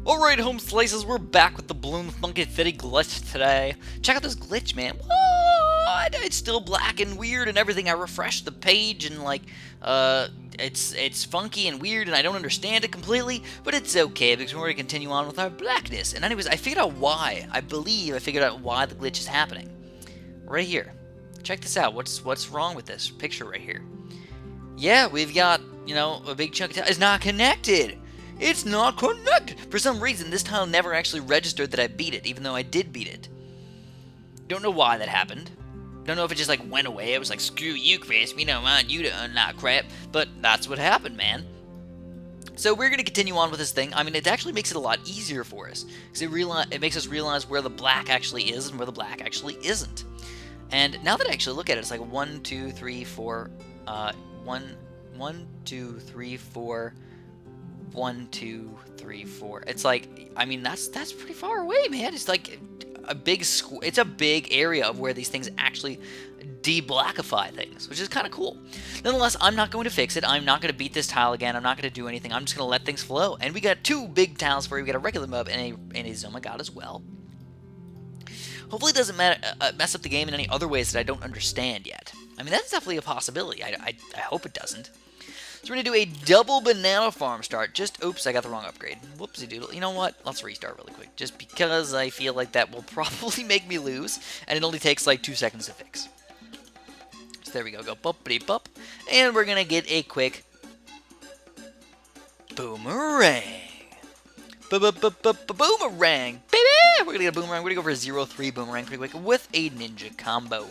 Alright, home slices, we're back with the Bloom Funky Fitty glitch today. Check out this glitch, man. What? It's still black and weird and everything. I refreshed the page and it's funky and weird and I don't understand it completely, but it's okay because we're going to continue on with our blackness. And anyways, I figured out why. I believe I figured out why the glitch is happening. Right here. Check this out. What's wrong with this picture right here? Yeah, we've got, a big chunk of tile. It's not connected. It's not connected! For some reason, this tile never actually registered that I beat it, even though I did beat it. Don't know why that happened. Don't know if it just, went away. It was like, screw you, Chris. We don't want you to unlock crap. But that's what happened, man. So we're going to continue on with this thing. I mean, it actually makes it a lot easier for us. Because it makes us realize where the black actually is and where the black actually isn't. And now that I actually look at it, it's like 1, 2, 3, 4... 1, 2, 3, 4... 1, 2, 3, 4. It's like, I mean, that's pretty far away, man. It's like a big it's a big area of where these things actually de-blackify things, which is kind of cool. Nonetheless, I'm not going to fix it. I'm not going to beat this tile again. I'm not going to do anything. I'm just going to let things flow. And we got two big tiles for you. We got a regular mob and a Zoma God as well. Hopefully it doesn't mess up the game in any other ways that I don't understand yet. I mean, that's definitely a possibility. I hope it doesn't. So we're going to do a double banana farm start. Oops, I got the wrong upgrade. Whoopsie doodle. You know what? Let's restart really quick. Just because I feel like that will probably make me lose. And it only takes like 2 seconds to fix. So there we go. Go buppity-bup. And we're going to get a quick boomerang. Boomerang. Baby! We're going to get a boomerang. We're going to go for a 0-3 boomerang pretty quick with a ninja combo.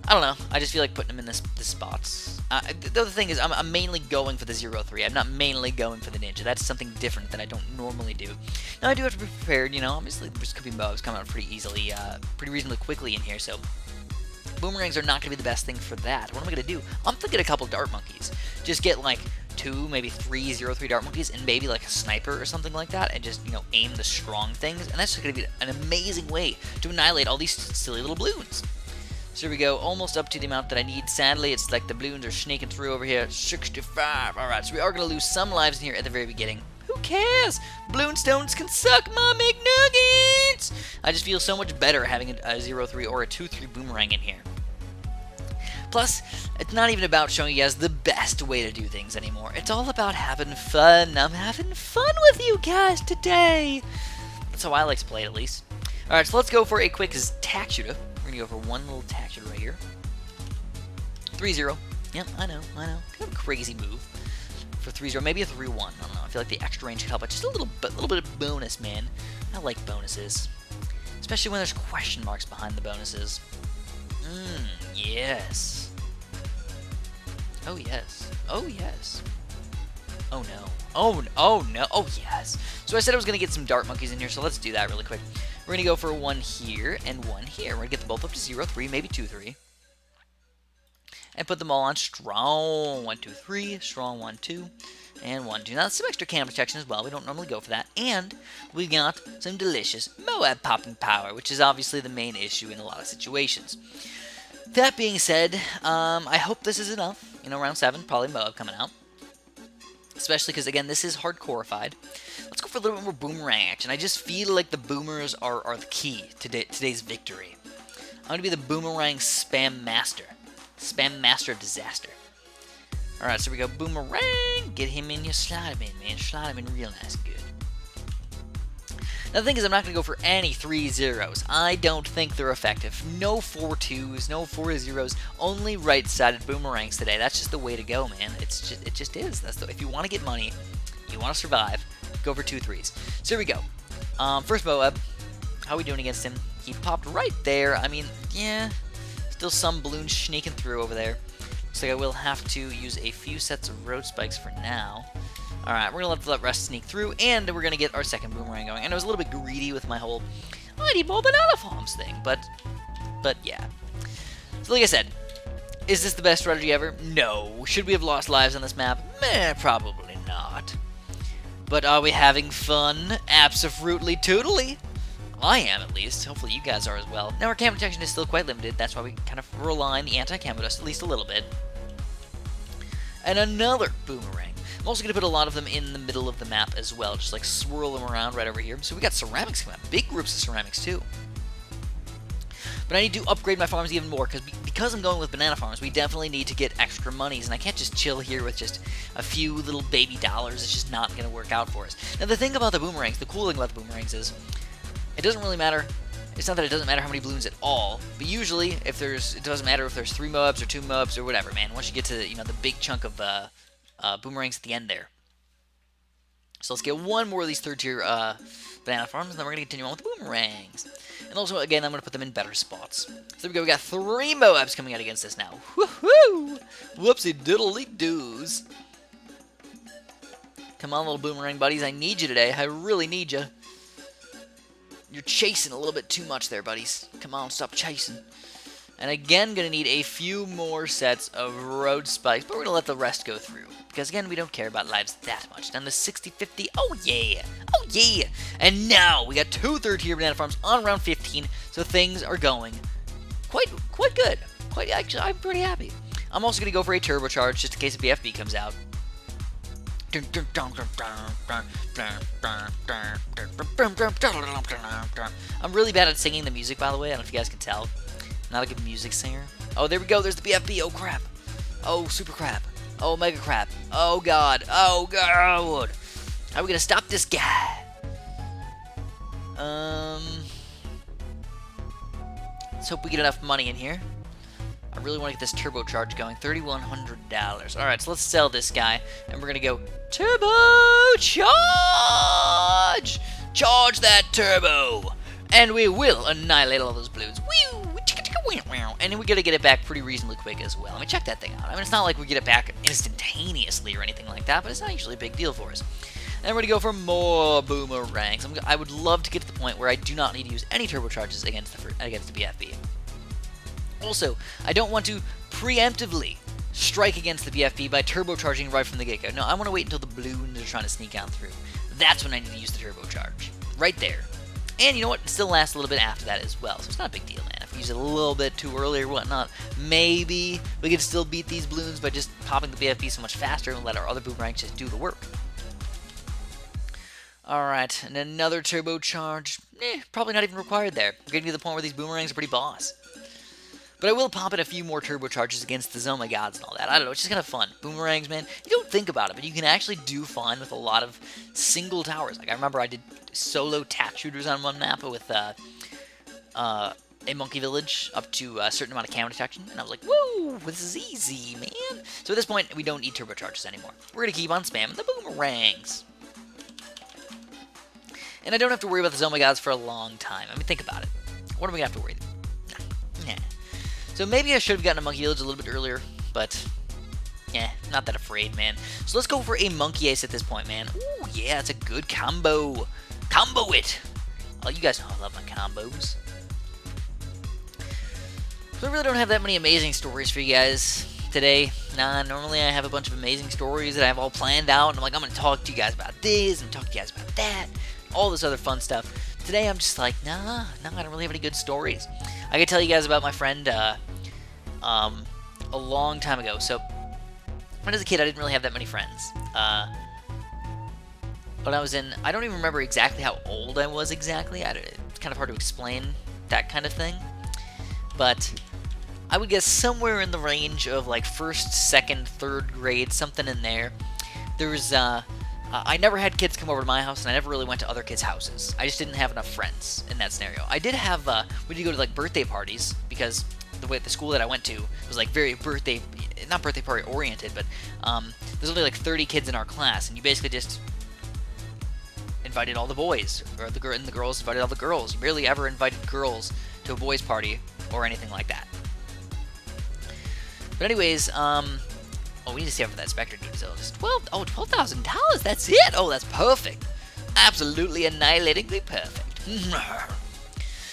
I don't know. I just feel like putting them in this spots. The other thing is, I'm mainly going for the 0-3. I'm not mainly going for the ninja. That's something different that I don't normally do. Now, I do have to be prepared, Obviously, there's could be mobs coming out pretty easily, pretty reasonably quickly in here, so boomerangs are not going to be the best thing for that. What am I going to do? I'm thinking a couple dart monkeys. Just get, 2, maybe 3 0-3 dart monkeys, and maybe, a sniper or something like that, and just, aim the strong things. And that's just going to be an amazing way to annihilate all these silly little balloons. So here we go, almost up to the amount that I need. Sadly, it's like the balloons are sneaking through over here. 65. Alright, so we are going to lose some lives in here at the very beginning. Who cares? Balloon stones can suck my McNuggets! I just feel so much better having a 0-3 or a 2-3 boomerang in here. Plus, it's not even about showing you guys the best way to do things anymore. It's all about having fun. I'm having fun with you guys today. That's how I like to play it, at least. Alright, so let's go for a quick tack shooter. We're going to go for one little tack shooter right here. 3-0. Yep, I know. Kind of a crazy move for 3-0. Maybe a 3-1. I don't know. I feel like the extra range could help. But just a little bit of bonus, man. I like bonuses. Especially when there's question marks behind the bonuses. Yes. Oh, yes. Oh, yes. Oh, no. Oh, no. Oh, yes. So I said I was going to get some dart monkeys in here, so let's do that really quick. We're going to go for one here and one here. We're going to get them both up to 0-3, maybe 2-3. And put them all on strong 1, 2, 3, strong 1, 2, and 1, 2. Now, that's some extra cam protection as well. We don't normally go for that. And we got some delicious Moab popping power, which is obviously the main issue in a lot of situations. That being said, I hope this is enough. Round 7, probably Moab coming out. Especially because, again, this is hardcoreified. Let's go for a little bit more boomerang action. I just feel like the boomers are the key to today's victory. I'm going to be the boomerang spam master. Spam master of disaster. Alright, so we go boomerang. Get him in, you slide him in, man. Slide him in real nice good. Now, the thing is, I'm not going to go for any 3-0s. I don't think they're effective. No 4-2s, no 4-0s, only right-sided boomerangs today. That's just the way to go, man. It just is. If you want to get money, you want to survive, go for 2-3s. So here we go. First Moab. How are we doing against him? He popped right there. I mean, yeah, still some balloons sneaking through over there. Looks like I will have to use a few sets of road spikes for now. Alright, we're going to let the rest sneak through, and we're going to get our second boomerang going. And I was a little bit greedy with my whole, I need more banana farms thing, but yeah. So like I said, is this the best strategy ever? No. Should we have lost lives on this map? Meh, probably not. But are we having fun? Abso-fruitly tootly. I am, at least. Hopefully you guys are as well. Now, our cam protection is still quite limited. That's why we kind of rely on the anti-camo dust at least a little bit. And another boomerang. I'm also going to put a lot of them in the middle of the map as well, just like swirl them around right over here. So we got ceramics coming out, big groups of ceramics too. But I need to upgrade my farms even more, because I'm going with banana farms, we definitely need to get extra monies, and I can't just chill here with just a few little baby dollars. It's just not going to work out for us. Now, the thing about the boomerangs, the cool thing about the boomerangs is, it doesn't really matter. It's not that it doesn't matter how many balloons at all, but usually, it doesn't matter if there's 3 Moabs or 2 Moabs or whatever, man. Once you get to, the big chunk of boomerangs at the end there. So let's get one more of these third-tier banana farms, and then we're going to continue on with boomerangs. And also, again, I'm going to put them in better spots. So there we go. We got 3 Moabs coming out against us now. Woohoo! Whoopsie diddly doos. Come on, little boomerang buddies. I need you today. I really need you. You're chasing a little bit too much there, buddies. Come on, stop chasing. And again, going to need a few more sets of road spikes, but we're going to let the rest go through. Because, again, we don't care about lives that much. Down to 60, 50. Oh, yeah. Oh, yeah. And now we got 2 third-tier banana farms on round 15, so things are going quite good. Actually, I'm pretty happy. I'm also going to go for a turbocharge, just in case a BFB comes out. I'm really bad at singing the music, by the way. I don't know if you guys can tell. I'm not a good music singer. Oh, there we go. There's the BFB. Oh, crap. Oh, super crap. Oh, mega crap. Oh, God. Oh, God. How are we going to stop this guy? Let's hope we get enough money in here. I really want to get this turbocharge going. $3,100. Alright, so let's sell this guy. And we're going to go turbocharge! Charge that turbo! And we will annihilate all those balloons. And then we got to get it back pretty reasonably quick as well. I mean, check that thing out. I mean, it's not like we get it back instantaneously or anything like that, but it's not usually a big deal for us. And we're going to go for more boomerangs. I would love to get to the point where I do not need to use any turbocharges against the BFB. Also, I don't want to preemptively strike against the BFB by turbocharging right from the get-go. No, I want to wait until the balloons are trying to sneak out through. That's when I need to use the turbocharge. Right there. And you know what? It still lasts a little bit after that as well, so it's not a big deal, man. If we use it a little bit too early or whatnot, maybe we can still beat these balloons by just popping the BFB so much faster and let our other boomerangs just do the work. Alright, and another turbocharge. Probably not even required there. We're getting to the point where these boomerangs are pretty boss. But I will pop in a few more turbocharges against the Zoma gods and all that. I don't know, it's just kind of fun. Boomerangs, man, you don't think about it, but you can actually do fun with a lot of single towers. Like, I remember I did solo tat shooters on one map with a monkey village up to a certain amount of camera detection, and I was like, woo, this is easy, man. So at this point, we don't need turbocharges anymore. We're going to keep on spamming the boomerangs. And I don't have to worry about the Zoma gods for a long time. I mean, think about it. What are we going to have to worry about? Nah. So maybe I should have gotten a monkey village a little bit earlier, but yeah, not that afraid, man. So let's go for a monkey ace at this point, man. Ooh, yeah, it's a good combo. Combo it! Oh, you guys know I love my combos. So I really don't have that many amazing stories for you guys today. Nah, normally I have a bunch of amazing stories that I have all planned out, and I'm like, I'm going to talk to you guys about this, and talk to you guys about that, all this other fun stuff. Today I'm just like, nah, I don't really have any good stories. I could tell you guys about my friend a long time ago. So when I was a kid, I didn't really have that many friends. When I was in, I don't even remember exactly how old I was exactly. It's kind of hard to explain that kind of thing. But I would guess somewhere in the range of like 1st, 2nd, 3rd grade, something in there. There was, I never had kids come over to my house, and I never really went to other kids' houses. I just didn't have enough friends in that scenario. I did have, we did go to like birthday parties, because the school that I went to was like very not birthday party oriented, but there's only like 30 kids in our class, and you basically just invited all the boys, or and the girls invited all the girls. You barely ever invited girls to a boys' party or anything like that. But anyways, oh, we need to save for that Spectre dude. So just $12,000. That's it. Oh, that's perfect. Absolutely annihilatingly perfect.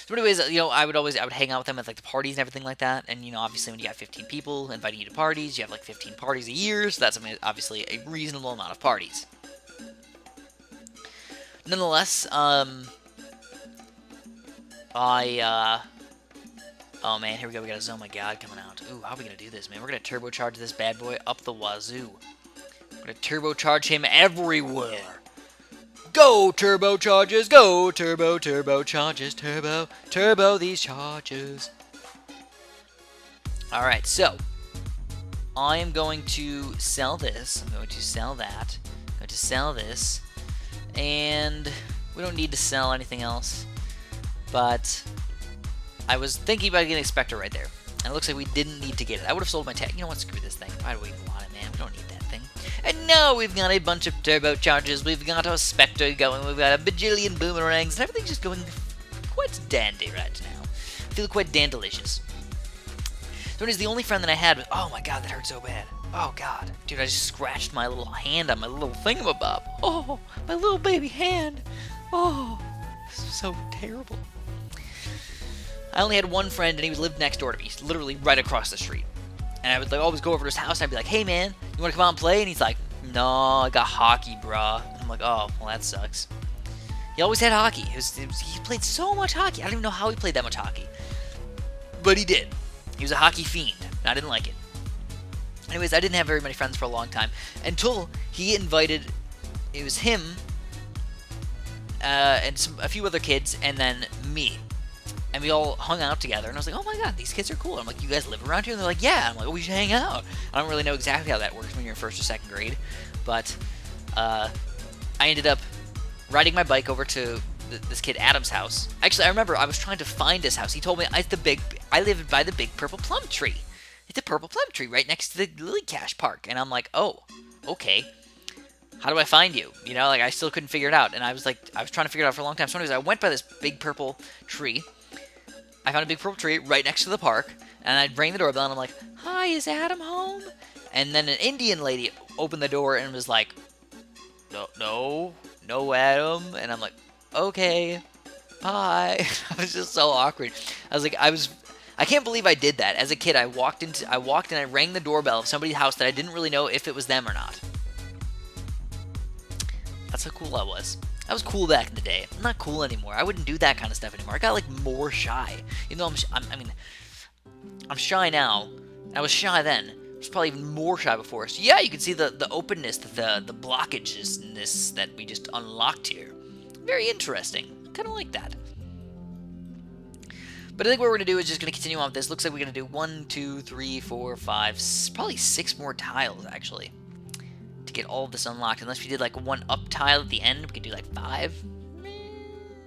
So anyways, I would hang out with them at like the parties and everything like that. And obviously when you got 15 people inviting you to parties, you have like 15 parties a year. So that's obviously a reasonable amount of parties. Nonetheless, oh man, here we go. We got a Zoma God coming out. Ooh, how are we gonna do this, man? We're gonna turbocharge this bad boy up the wazoo. I'm gonna turbocharge him everywhere. Go turbocharges, go turbocharges, turbo these charges. Alright, so I am going to sell this. I'm going to sell that. I'm going to sell this. And we don't need to sell anything else. But I was thinking about getting a Spectre right there. And it looks like we didn't need to get it. I would have sold my tag. You know what? Screw this thing. Why do we even want it, man? We don't need that thing. And now we've got a bunch of turbochargers. We've got our Spectre going. We've got a bajillion boomerangs. And everything's just going quite dandy right now. I feel quite dandalicious. So it is the only friend that I had. Oh my god, that hurt so bad. Oh god. Dude, I just scratched my little hand on my little thingamabob. Oh, my little baby hand. Oh, this is so terrible. I only had one friend, and he lived next door to me. He's literally right across the street. And I would always go over to his house, and I'd be like, hey man, you want to come out and play? And he's like, no, I got hockey, bruh. And I'm like, oh, well that sucks. He always had hockey. He played so much hockey. I don't even know how he played that much hockey. But he did. He was a hockey fiend, and I didn't like it. Anyways, I didn't have very many friends for a long time, until he invited, it was him, and a few other kids, and then me. And we all hung out together, and I was like, oh my god, these kids are cool. I'm like, you guys live around here? And they're like, yeah. I'm like, oh, we should hang out. I don't really know exactly how that works when you're in 1st or 2nd grade, but I ended up riding my bike over to this kid Adam's house. Actually, I remember I was trying to find his house. He told me I live by the big purple plum tree. It's a purple plum tree right next to the Lily Cash Park. And I'm like, oh, okay. How do I find you? You know, like I still couldn't figure it out. And I was trying to figure it out for a long time. So anyways, I went by this big purple tree. I found a big purple tree right next to the park. And I rang the doorbell and I'm like, hi, is Adam home? And then an Indian lady opened the door and was like, no, Adam. And I'm like, okay, bye. I was just so awkward. I can't believe I did that. As a kid, I walked and I rang the doorbell of somebody's house that I didn't really know if it was them or not. That's how cool I was. I was cool back in the day. I'm not cool anymore. I wouldn't do that kind of stuff anymore. I got like more shy. Even though I'm shy now. I was shy then. I was probably even more shy before. So yeah, you can see the openness, the blockages that we just unlocked here. Very interesting. Kind of like that. But I think what we're going to do is just going to continue on with this. Looks like we're going to do 1, 2, 3, 4, 5, probably 6 more tiles, actually, to get all of this unlocked. Unless we did, like, one up tile at the end, we could do, like, 5.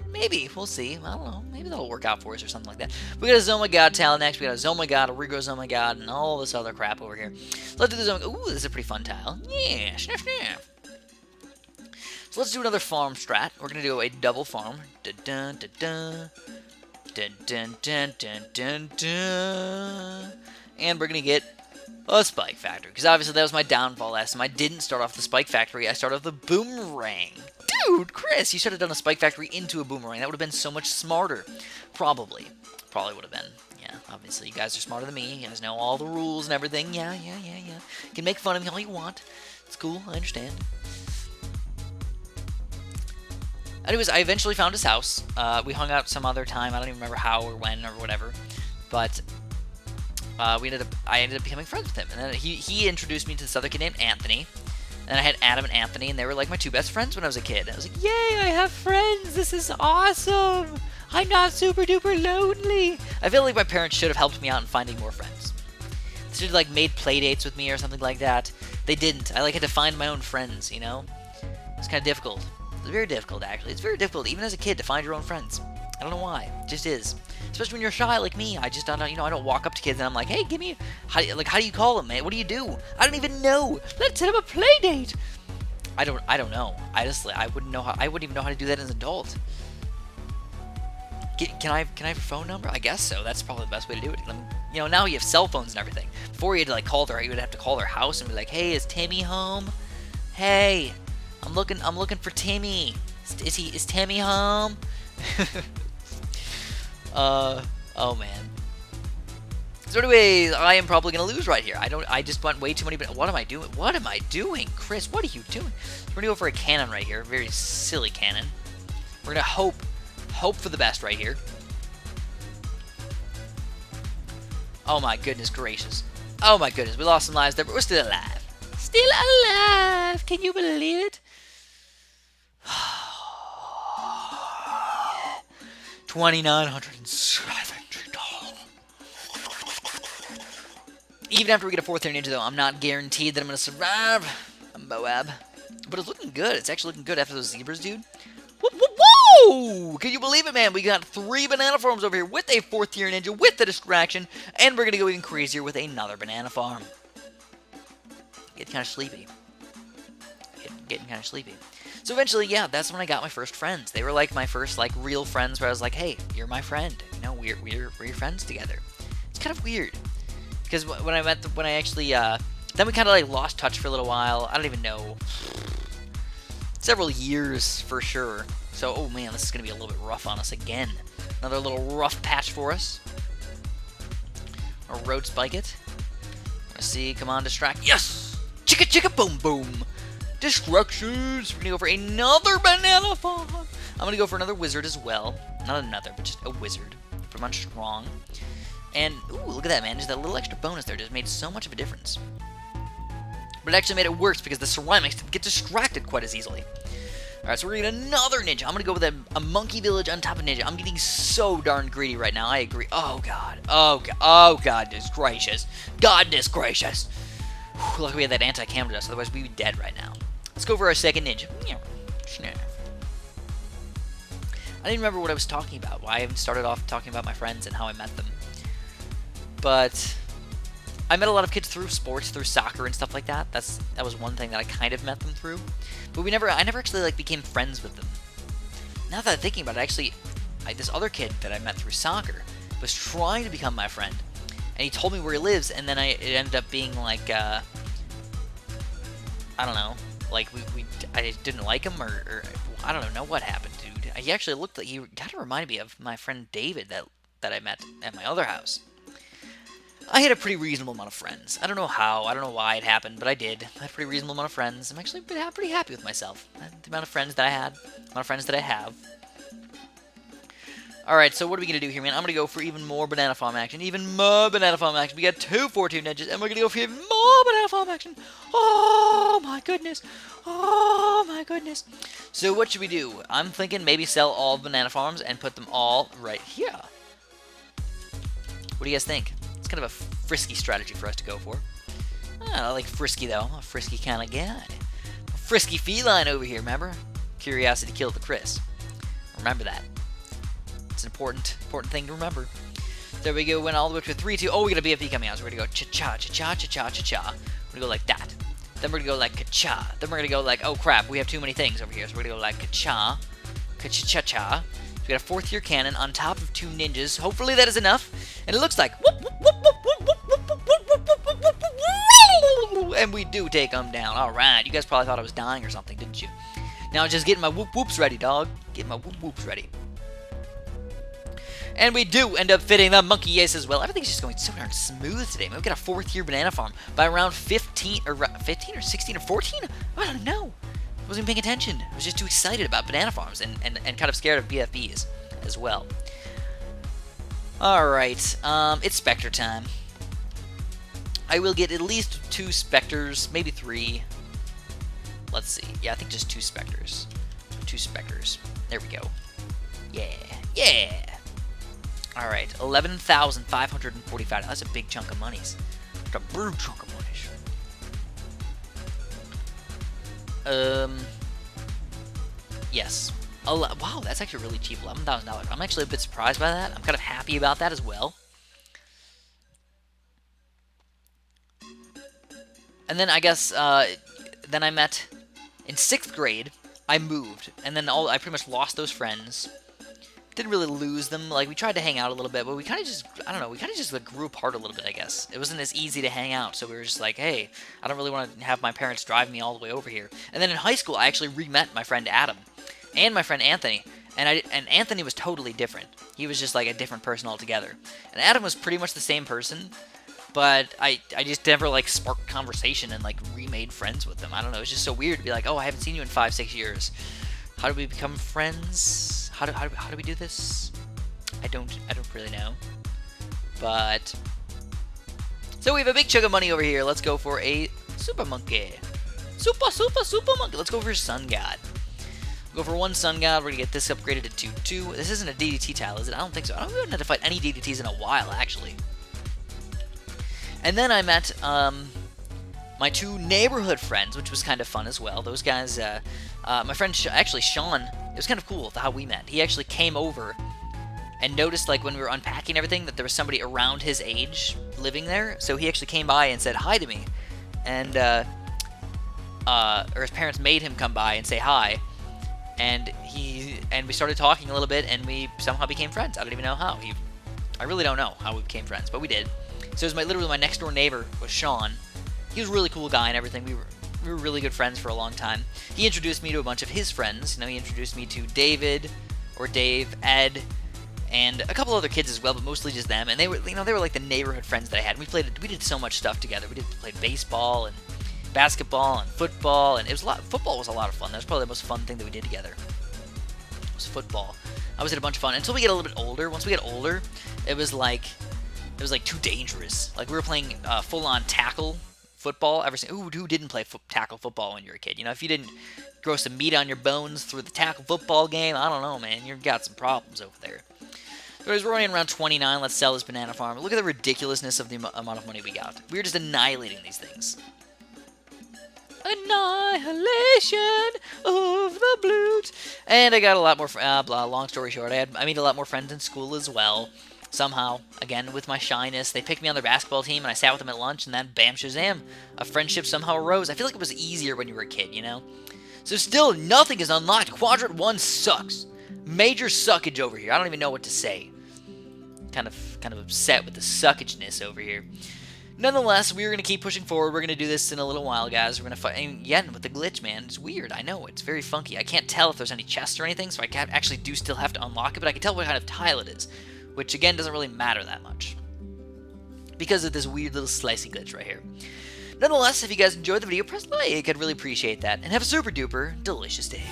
Maybe. We'll see. I don't know. Maybe that'll work out for us or something like that. We got a Zoma God tile next. We got a Zoma God, a Rigo Zoma God, and all this other crap over here. So let's do the Zoma. Ooh, this is a pretty fun tile. Yeah, sniff, sniff. So let's do another farm strat. We're going to do a double farm. Dun, dun, dun, dun, dun, dun, dun, dun, dun. And we're going to get a Spike Factory. Because obviously that was my downfall last time. I didn't start off the Spike Factory. I started off the Boomerang. Dude, Chris, you should have done a Spike Factory into a Boomerang. That would have been so much smarter. Probably would have been. Yeah, obviously you guys are smarter than me. You guys know all the rules and everything. Yeah. You can make fun of me all you want. It's cool. I understand. Anyways, I eventually found his house. We hung out some other time. I don't even remember how or when or whatever. But I ended up becoming friends with him. And then he introduced me to this other kid named Anthony. And I had Adam and Anthony, and they were like my 2 best friends when I was a kid. I was like, yay, I have friends. This is awesome. I'm not super duper lonely. I feel like my parents should have helped me out in finding more friends. They should have like made play dates with me or something like that. They didn't. I like had to find my own friends, you know? It's kind of difficult. It's very difficult, actually. It's very difficult, even as a kid, to find your own friends. I don't know why. It just is. Especially when you're shy like me. I just don't know, I don't walk up to kids and I'm like, hey, give me, how do you call them, man? What do you do? I don't even know. Let's set up a play date. I don't know. Honestly, I wouldn't even know how to do that as an adult. Can I have a phone number? I guess so. That's probably the best way to do it. Now you have cell phones and everything. Before you had to like call you would have to call their house and be like, hey, is Timmy home? Hey, I'm looking for Timmy. Is Timmy home? Oh man. So anyways, I am probably gonna lose right here. I just went way too many, but what am I doing? What am I doing? Chris, what are you doing? We're gonna go for a cannon right here. Very silly cannon. We're gonna hope for the best right here. Oh my goodness gracious. Oh my goodness, we lost some lives there, but we're still alive. still alive. Can you believe it? $2,970. Even after we get a 4th tier ninja, though, I'm not guaranteed that I'm going to survive. I'm Moab. But it's looking good. It's actually looking good after those zebras, dude. Whoa! Can you believe it, man? We got 3 banana farms over here with a 4th tier ninja, with the distraction, and we're going to go even crazier with another banana farm. Getting kind of sleepy. Getting kind of sleepy. So eventually, yeah, that's when I got my first friends. They were like my first like real friends where I was like, hey, you're my friend. You know, we're friends together. It's kind of weird. Because when I actually, then we kind of like lost touch for a little while. I don't even know. Several years for sure. So, oh man, this is going to be a little bit rough on us again. Another little rough patch for us. Or road spike it. Let's see, come on, distract. Yes! Chicka chicka boom boom! Distractions! We're going to go for another banana farm. I'm going to go for another wizard as well. Not another, but just a wizard. Pretty much strong. And, ooh, look at that, man. Just that little extra bonus there just made so much of a difference. But it actually made it worse because the ceramics get distracted quite as easily. Alright, so we're going to get another ninja. I'm going to go with a monkey village on top of ninja. I'm getting so darn greedy right now. I agree. Oh, God. Oh, God. Oh, goodness gracious. Goodness gracious. Whew, luckily we had that anti-camera dust. Otherwise, we'd be dead right now. Let's go for our second ninja. I didn't remember what I was talking about. Why I haven't started off talking about my friends and how I met them. But I met a lot of kids through sports, through soccer and stuff like that. That was one thing that I kind of met them through. But I never actually like became friends with them. Now that I'm thinking about it, actually, this other kid that I met through soccer was trying to become my friend, and he told me where he lives, and then it ended up being like, I don't know, like I didn't like him, or I don't know what happened, dude. He actually looked like he kind of reminded me of my friend David that I met at my other house. I had a pretty reasonable amount of friends. I don't know how, I don't know why it happened, but I did. I had a pretty reasonable amount of friends. I'm actually pretty happy with myself. The amount of friends that I had, the amount of friends that I have. Alright, so what are we going to do here, man? I'm going to go for even more banana farm action. Even more banana farm action. We got 2 4-2 ninjas, and we're going to go for even more banana farm action. Oh, my goodness. Oh, my goodness. So what should we do? I'm thinking maybe sell all banana farms and put them all right here. What do you guys think? It's kind of a frisky strategy for us to go for. I like frisky, though. I'm a frisky kind of guy. A frisky feline over here, remember? Curiosity killed the Chris. Remember that. It's an important thing to remember. There we go. Went all the way to a 3-2. Oh, we got a BFP coming out. So we're going to go cha-cha, cha-cha, cha-cha, cha-cha. We're going to go like that. Then we're going to go like ka-cha. Then we're going to go like, oh, crap, we have too many things over here. So we're going to go like ka-cha, ka-cha-cha-cha. So we got a 4th tier cannon on top of 2 ninjas. Hopefully that is enough. And it looks like... And we do take them down. Alright. You guys probably thought I was dying or something, didn't you? Now just getting my whoop-whoops ready, dog. Getting my whoop-whoops ready. And we do end up fitting the monkey ace as well. Everything's just going so darn smooth today. Man, we got a 4th tier banana farm by around 15 or 16 or 14? I don't know. I wasn't even paying attention. I was just too excited about banana farms and kind of scared of BFBs as well. Alright, it's Spectre time. I will get at least 2 Spectres, maybe 3. Let's see. Yeah, I think just 2 Spectres. 2 Spectres. There we go. Yeah. Yeah! Alright, 11,545. That's a big chunk of monies. That's a big chunk of monies. Yes. Wow, that's actually really cheap. $11,000. I'm actually a bit surprised by that. I'm kind of happy about that as well. And then I guess, then I met in 6th grade. I moved, and then I pretty much lost those friends. Didn't really lose them. Like, we tried to hang out a little bit, but we kind of just, I don't know, we kind of just like, grew apart a little bit, I guess. It wasn't as easy to hang out, so we were just like, hey, I don't really want to have my parents drive me all the way over here. And then in high school, I actually re-met my friend Adam and my friend Anthony, and Anthony was totally different. He was just like a different person altogether. And Adam was pretty much the same person, but I just never like sparked conversation and like remade friends with them. I don't know, it's just so weird to be like, oh, I haven't seen you in 5-6 years. How do we become friends? How do we do this? I don't really know. But so we have a big chunk of money over here. Let's go for a Super Monkey. Super Monkey. Let's go for Sun God. We'll go for 1 Sun God. We're going to get this upgraded to 2-2. This isn't a DDT tile, is it? I don't think so. I don't even have to fight any DDTs in a while, actually. And then I met my 2 neighborhood friends, which was kind of fun as well. Those guys, my friend, actually Sean, it was kind of cool how we met. He actually came over and noticed, like, when we were unpacking everything, that there was somebody around his age living there. So he actually came by and said hi to me. And, or his parents made him come by and say hi. And we started talking a little bit, and we somehow became friends. I don't even know how. I really don't know how we became friends, but we did. So it was literally my next door neighbor was Sean. He was a really cool guy and everything. We were really good friends for a long time. He introduced me to a bunch of his friends. You know, he introduced me to David, or Dave, Ed, and a couple other kids as well, but mostly just them. And they were, you know, they were like the neighborhood friends that I had. We did so much stuff together. We played baseball and basketball and football, and it was football was a lot of fun. That was probably the most fun thing that we did together. It was football. I was had a bunch of fun until we get a little bit older. Once we get older, it was like too dangerous. Like we were playing full-on tackle football. Who didn't play tackle football when you were a kid? You know, if you didn't grow some meat on your bones through the tackle football game, I don't know, man. You've got some problems over there. Anyways, we're running around 29. Let's sell this banana farm. Look at the ridiculousness of the amount of money we got. We were just annihilating these things. Annihilation of the Blutes. And I got a lot more, long story short, I made a lot more friends in school as well. Somehow, again, with my shyness, they picked me on their basketball team, and I sat with them at lunch, and then bam, shazam, a friendship somehow arose. I feel like it was easier when you were a kid, you know? So still, nothing is unlocked. Quadrant 1 sucks. Major suckage over here. I don't even know what to say. Kind of upset with the suckageness over here. Nonetheless, we're going to keep pushing forward. We're going to do this in a little while, guys. We're going to fight again with the glitch, man. It's weird. I know. It's very funky. I can't tell if there's any chests or anything, so I actually do still have to unlock it, but I can tell what kind of tile it is, which, again, doesn't really matter that much because of this weird little slicey glitch right here. Nonetheless, if you guys enjoyed the video, press like. I'd really appreciate that. And have a super duper delicious day.